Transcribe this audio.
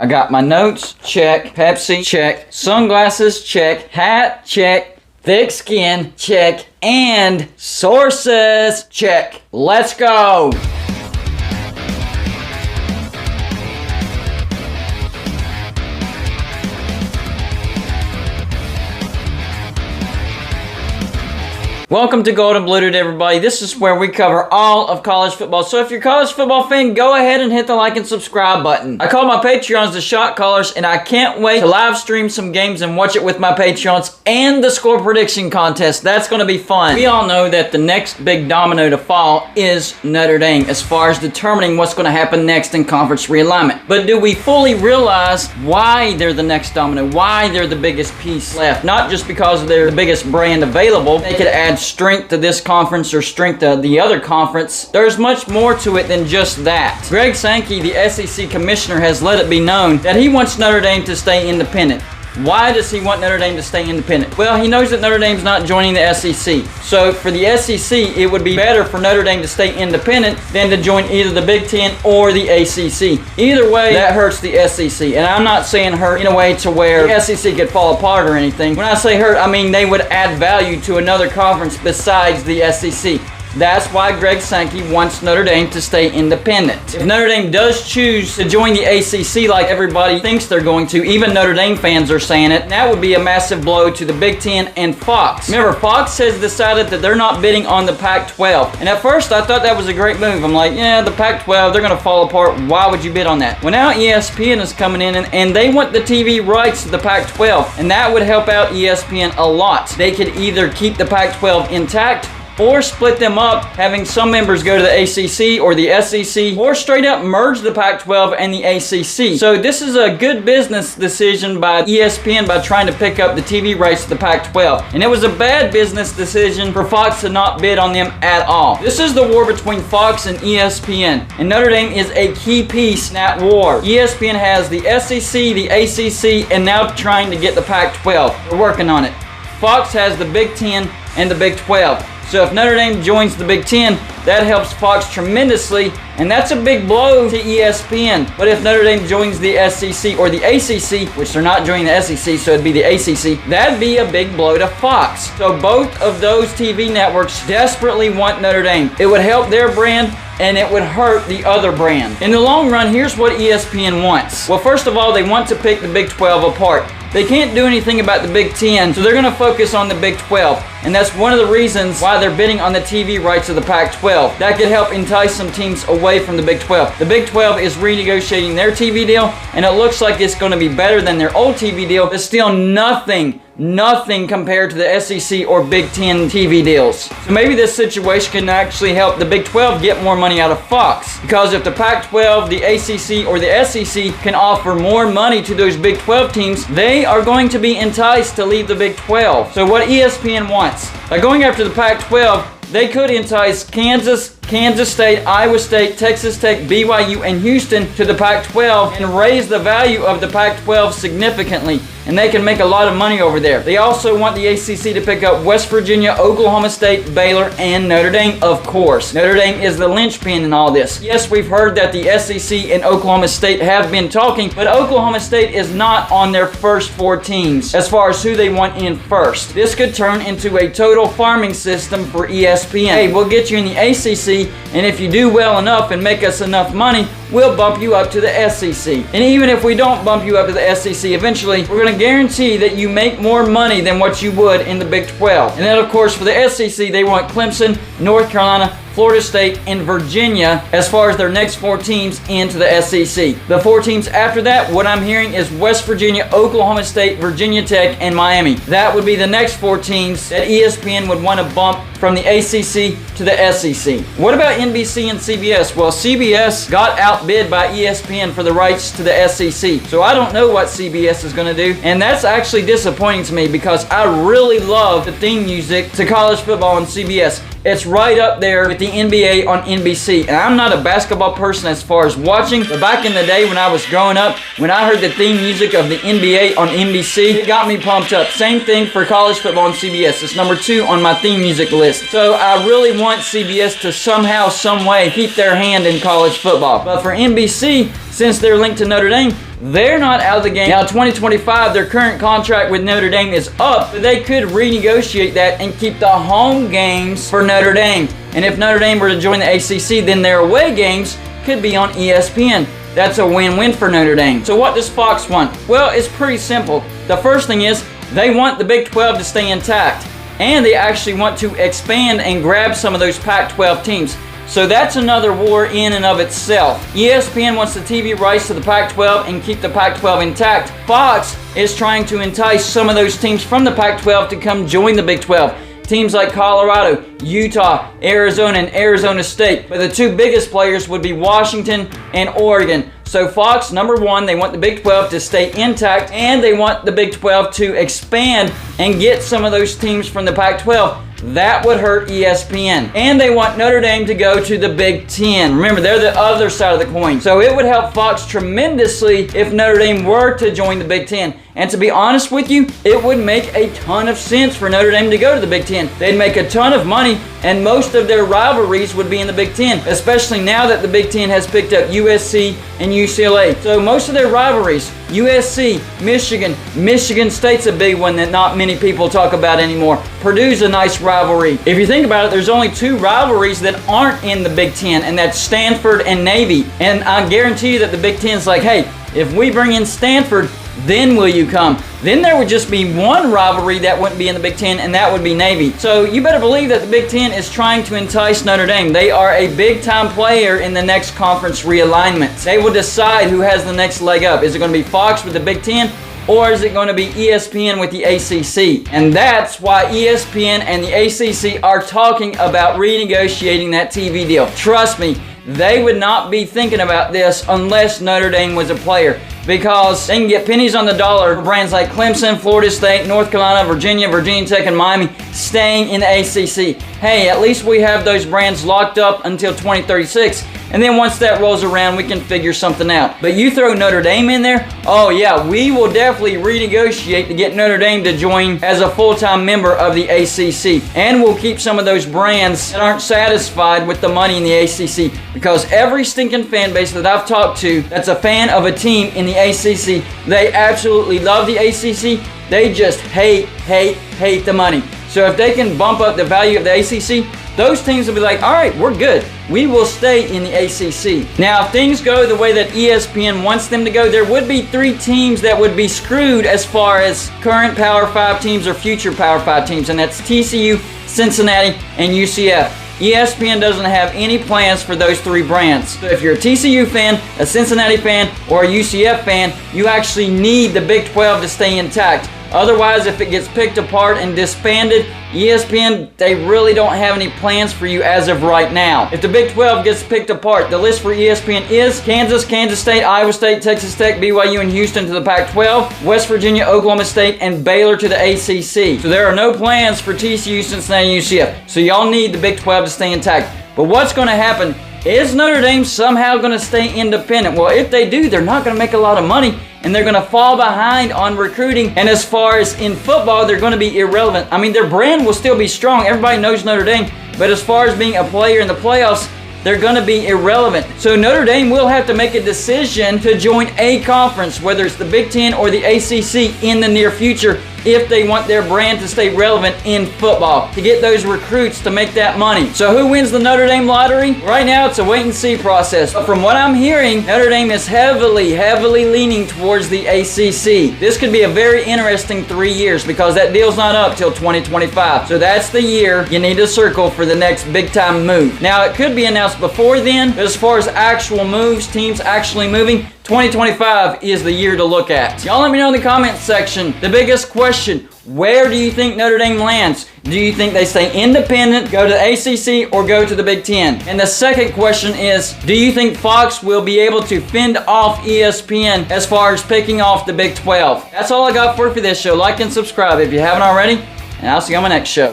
I got my notes, check. Pepsi, check. Sunglasses, check. Hat, check. Thick skin, check. And sources, check. Let's go. Welcome to Golden Blued, everybody. This is where we cover all of college football. So if you're a college football fan, go ahead and hit the like and subscribe button. I call my Patreons the shot callers, and I can't wait to live stream some games and watch it with my Patreons and the score prediction contest. That's going to be fun. We all know that the next big domino to fall is Notre Dame as far as determining what's going to happen next in conference realignment. But do we fully realize why they're the next domino, why they're the biggest piece left? Not just because they're the biggest brand available. They could add strength to this conference or strength to the other conference. There's much more to it than just that. Greg Sankey, the SEC commissioner, has let it be known that he wants Notre Dame to stay independent. Why does he want Notre Dame to stay independent? Well, he knows that Notre Dame's not joining the SEC. So for the SEC, it would be better for Notre Dame to stay independent than to join either the Big Ten or the ACC. Either way, that hurts the SEC. And I'm not saying hurt in a way to where the SEC could fall apart or anything. When I say hurt, I mean they would add value to another conference besides the SEC. That's why Greg Sankey wants Notre Dame to stay independent. If Notre Dame does choose to join the ACC like everybody thinks they're going to, even Notre Dame fans are saying it, that would be a massive blow to the Big Ten and Fox. Remember, Fox has decided that they're not bidding on the Pac-12. And at first, I thought that was a great move. I'm like, yeah, the Pac-12, they're going to fall apart. Why would you bid on that? Well, now ESPN is coming in and they want the TV rights to the Pac-12. And that would help out ESPN a lot. They could either keep the Pac-12 intact or split them up, having some members go to the ACC or the SEC, or straight up merge the Pac-12 and the ACC. So this is a good business decision by ESPN by trying to pick up the TV rights to the Pac-12. And it was a bad business decision for Fox to not bid on them at all. This is the war between Fox and ESPN, and Notre Dame is a key piece in that war. ESPN has the SEC, the ACC, and now trying to get the Pac-12. They're working on it. Fox has the Big Ten and the Big 12. So if Notre Dame joins the Big Ten, that helps Fox tremendously, and that's a big blow to ESPN. But if Notre Dame joins the SEC or the ACC, which they're not joining the SEC, so it'd be the ACC, that'd be a big blow to Fox. So both of those TV networks desperately want Notre Dame. It would help their brand, and it would hurt the other brand. In the long run, here's what ESPN wants. Well, first of all, they want to pick the Big 12 apart. They can't do anything about the Big 10, so they're going to focus on the Big 12. And that's one of the reasons why they're bidding on the TV rights of the Pac-12. That could help entice some teams away from the Big 12. The Big 12 is renegotiating their TV deal, and it looks like it's going to be better than their old TV deal, but still nothing compared to the SEC or Big Ten TV deals. So maybe this situation can actually help the Big 12 get more money out of Fox. Because if the Pac-12, the ACC, or the SEC can offer more money to those Big 12 teams, they are going to be enticed to leave the Big 12. So what ESPN wants, by going after the Pac-12, they could entice Kansas State, Iowa State, Texas Tech, BYU, and Houston to the Pac-12 and raise the value of the Pac-12 significantly. And they can make a lot of money over there. They also want the ACC to pick up West Virginia, Oklahoma State, Baylor, and Notre Dame, of course. Notre Dame is the linchpin in all this. Yes, we've heard that the SEC and Oklahoma State have been talking, but Oklahoma State is not on their first 4 teams as far as who they want in first. This could turn into a total farming system for ESPN. Hey, we'll get you in the ACC, and if you do well enough and make us enough money, we'll bump you up to the SEC. And even if we don't bump you up to the SEC eventually, we're going to guarantee that you make more money than what you would in the Big 12. And then, of course, for the SEC, they want Clemson, North Carolina, Florida State, and Virginia as far as their next 4 teams into the SEC. The 4 teams after that, what I'm hearing is West Virginia, Oklahoma State, Virginia Tech, and Miami. That would be the next 4 teams that ESPN would want to bump from the ACC to the SEC. What about NBC and CBS? Well, CBS got outbid by ESPN for the rights to the SEC. So I don't know what CBS is going to do. And that's actually disappointing to me because I really love the theme music to college football on CBS. It's right up there with the NBA on NBC. And I'm not a basketball person as far as watching, but back in the day when I was growing up, when I heard the theme music of the NBA on NBC, it got me pumped up. Same thing for college football on CBS. It's number 2 on my theme music list. So I really want CBS to somehow, some way keep their hand in college football. But for NBC, since they're linked to Notre Dame, they're not out of the game. Now, 2025, their current contract with Notre Dame is up, but they could renegotiate that and keep the home games for Notre Dame. And if Notre Dame were to join the ACC, then their away games could be on ESPN. That's a win-win for Notre Dame. So what does Fox want? Well, it's pretty simple. The first thing is they want the Big 12 to stay intact, and they actually want to expand and grab some of those Pac-12 teams. So that's another war in and of itself. ESPN wants the TV rights to the Pac-12 and keep the Pac-12 intact. Fox is trying to entice some of those teams from the Pac-12 to come join the Big 12. Teams like Colorado, Utah, Arizona, and Arizona State. But the two biggest players would be Washington and Oregon. So Fox, number one, they want the Big 12 to stay intact, and they want the Big 12 to expand and get some of those teams from the Pac-12. That would hurt ESPN. And they want Notre Dame to go to the Big 10. Remember, they're the other side of the coin. So it would help Fox tremendously if Notre Dame were to join the Big 10. And to be honest with you, it would make a ton of sense for Notre Dame to go to the Big 10. They'd make a ton of money, and most of their rivalries would be in the Big 10, especially now that the Big 10 has picked up USC and UCLA. So most of their rivalries, USC, Michigan State's a big one that not many people talk about anymore. Purdue's a nice rivalry. If you think about it, there's only two rivalries that aren't in the Big 10, and that's Stanford and Navy. And I guarantee you that the Big 10's like, hey, if we bring in Stanford, then will you come? Then there would just be one rivalry that wouldn't be in the Big 10, and that would be Navy. So you better believe that the Big 10 is trying to entice Notre Dame. They are a big-time player in the next conference realignment. They will decide who has the next leg up. Is it going to be Fox with the Big 10? Or is it going to be ESPN with the ACC? And that's why ESPN and the ACC are talking about renegotiating that TV deal. Trust me, they would not be thinking about this unless Notre Dame was a player, because they can get pennies on the dollar for brands like Clemson, Florida State, North Carolina, Virginia Tech, and Miami staying in the ACC. Hey, at least we have those brands locked up until 2036. And then once that rolls around, we can figure something out. But you throw Notre Dame in there, oh yeah, we will definitely renegotiate to get Notre Dame to join as a full-time member of the ACC. And we'll keep some of those brands that aren't satisfied with the money in the ACC, because every stinking fan base that I've talked to that's a fan of a team in the ACC, they absolutely love the ACC. They just hate the money. So if they can bump up the value of the ACC, those teams will be like, all right, we're good. We will stay in the ACC. Now, if things go the way that ESPN wants them to go, there would be 3 teams that would be screwed as far as current Power 5 teams or future Power 5 teams, and that's TCU, Cincinnati, and UCF. ESPN doesn't have any plans for those 3 brands. So if you're a TCU fan, a Cincinnati fan, or a UCF fan, you actually need the Big 12 to stay intact. Otherwise, if it gets picked apart and disbanded, ESPN, they really don't have any plans for you as of right now. If the Big 12 gets picked apart, the list for ESPN is Kansas, Kansas State, Iowa State, Texas Tech, BYU, and Houston to the Pac-12, West Virginia, Oklahoma State, and Baylor to the ACC. So there are no plans for TCU, Cincinnati, and UCF. So y'all need the Big 12 to stay intact. But what's going to happen? Is Notre Dame somehow going to stay independent? Well, if they do, they're not going to make a lot of money, and they're going to fall behind on recruiting. And as far as in football, they're going to be irrelevant. I mean, their brand will still be strong. Everybody knows Notre Dame. But as far as being a player in the playoffs, they're going to be irrelevant. So Notre Dame will have to make a decision to join a conference, whether it's the Big 10 or the ACC, in the near future, if they want their brand to stay relevant in football, to get those recruits to make that money. So who wins the Notre Dame lottery? Right now, it's a wait-and-see process. But from what I'm hearing, Notre Dame is heavily leaning towards the ACC. This could be a very interesting 3 years, because that deal's not up till 2025. So that's the year you need to circle for the next big-time move. Now, it could be announced before then, but as far as actual moves, teams actually moving, 2025 is the year to look at. Y'all let me know in the comments section the biggest question: where do you think Notre Dame lands? Do you think they stay independent, go to the ACC, or go to the Big 10? And the second question is, do you think Fox will be able to fend off ESPN as far as picking off the Big 12? That's all I got for this show. Like and subscribe if you haven't already, and I'll see you on my next show.